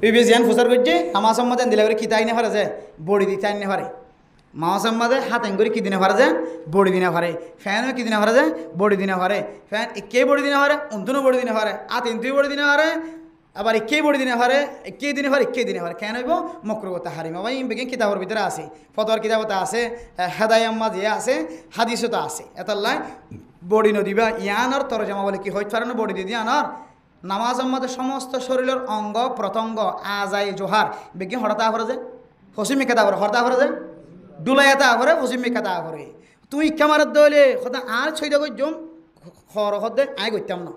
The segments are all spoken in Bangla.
বিবেজিয়ান ফুসার করছে আমার সম্মাদে দিলে করে কিতাই না পারে যে বড়ি দিতে আইনে পারে মা সম্মাদে হাত এঙ্গুরি কি দিনে পারে যে বড়ি দিনে পারে ফ্যানও কি দিনে পারে যে বড়ি দিনে পারে ফ্যান একে বড়ি দিনে পারে অন্তনও বড়ি দিনে পারে আত ইন্তুই বড়ি দিনে পারে আবার একে বড়ি দিনে পারে একে দিনে পারে একে দিনে পারে কেন হইব মকরুবতা হারিমা ভাই বেগিন কিতাবের ভিতরে আছে ফতোয়ার কিতাবতা আছে হেদায়াম্মা যে আছে হাদিসতা আছে এতাল্লাই বড়ি নদীবা ইয়ানর তরজমা বলে কি হইতে পারে না বড়ি দিদি আনর নামাজ আমাদের সমস্ত শরীরের অঙ্গ প্রত্যঙ্গ আজাই জোহার বেগিন হঠাৎ করে যে পশ্চিমী কেতা করে হঠাৎ করে যে ডুলাইয়াতা করে পশ্চিমী কেতা করে তুই ইচ্ছামার দলে হতা আর ছয়টা কই জম হর হদে আই করতাম না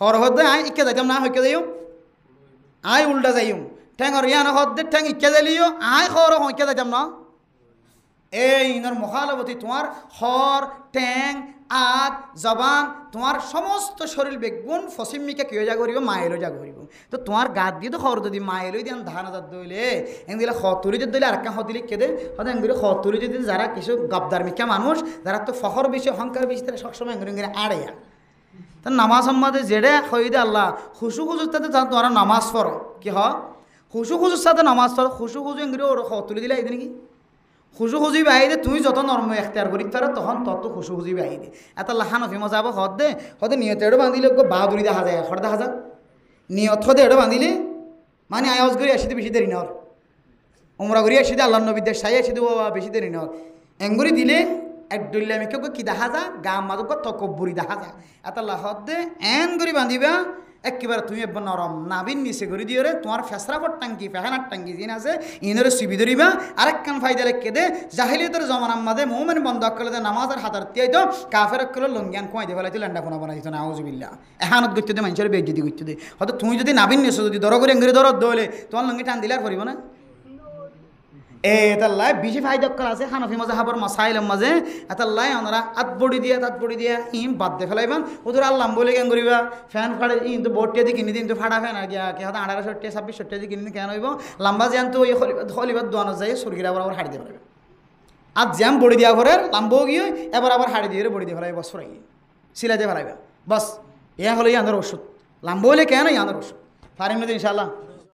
হর হদে আই ইচ্ছা যাইতাম না হইকে যাইও আই উল্টা যাইও ঠ্যাঙর ইয়ান হদে ঠ্যাং ইচ্ছা যাইলিও আই হর হইকে যাইতাম না এই ইনর মহালবতী তোমার হর ট্যাং আগ জবান তোমার সমস্ত শরীর বেগুন ফসিমিকে কেউ যা করিব মায়েরও যা করিব তো তোমার গাত দিয়ে তো খবর যদি মায়েরই দিয়ে ধান হাজার দইলে এন দিলে হতুরি যদি দিলে আর একটা হদিলে কেদে হয়তো এগুলো হতুরি যদি যারা কিছু গবদার মিকা মানুষ যারা তো ফখর বেশি অহংকার বেশি তারা সবসময় এগুলো আড়েয়া তা নামাজ সম্বাদে যেড়ে হইদে আল্লাহ হুসু হুজুর তাতে তোমরা নামাজ পড়ো কি হ হুসু হুজুর সাথে নামাজ পড়ো হুসু হুজু এগুলো ওর হতুরি দিলে এই নাকি খুশু খুঁজি বাহিদে তুমি যত নর্ম এখতিয়ার করি তারা তখন তত খুশু খুঁজি বাহিদে এত লাহানফি মজা আবার হদ দে হতে নিয়ত এড়ো বাঁধিলে বাহাদুরি দেখা যায় হর দেখা যাক নিয়ত হদে এড়ো বাঁধিলে মানে আয়াজ করি আসিতে বেশি দেরি নর উমরা করি আসিতে আল্লাহ নবীদের সাই আসিতে বেশি দেরি নর এঙ্গুরি দিলে এক ডল্লামিকে কি দেখা যা গা মাদক তকব্বুরি দেখা যা এত লাহদ দে এন করি বাঁধিবা একেবারে তুমি একবার নরম নাবিন নিচে করে দিয়ে রে তোমার ফেসরাফর টাঙ্কি ফেহানার টাঙ্কি যিনি আছে ইনরে সুবি ধরিবা আরেক কান ফাইদা রেখে দে জাহিলিয়তের জমানার মাঝে মোমেন বন্ধ করলে নামাজের হাতার তিয়াই তো কাফের করলে লঙ্গিয়ান কুমাই দিয়ে ফেলাইতে ল্যান্ডা ফোনা বানাইতো না আউজুবিল্লাহ এহানত করতে দে মানুষের বেজ্জিতি করতে দে হয়তো তুমি যদি নাবিন নিছো যদি দর করে এঙ্গরি দরদ দলে তোমার লঙ্গি টান দিলে আর করিব না এতাল্লাই বেশি ফাইদক্কর আছে হানফি মাঝে হাবর মাসাইলের মাঝে এতাল্লাই আমরা আত বড়ি দিয়া ইম বাদ দে ফেলাইবান ওদের আল্লাহ বলে কেন করিবা ফ্যান ফাড়ে কিন্তু বোর্ডটিয়া দিয়ে কিনে দিন তো ফাড়া ফ্যান আর গিয়া কে হয়তো 1860 দিয়ে কিনে কেন হইব লম্বা জ্যান তো ওই হলিবার দোয়ানো যায় সুরগির আবার হাড়ি দিয়ে পারবে আর জ্যাম বড়ি দিয়া ঘরে লাম্বাও গিয়ে এবার আবার হাড়ি দিয়ে বড়ি দিয়ে ফেলাই বস ফরাই সিলাইতে ফেলাইবা বস ইয়া হলো ইয়াদের ওষুধ লাম্বা হলে কেন ইয়াদের ওষুধ ফারিম নদী ইনশাল্লাহ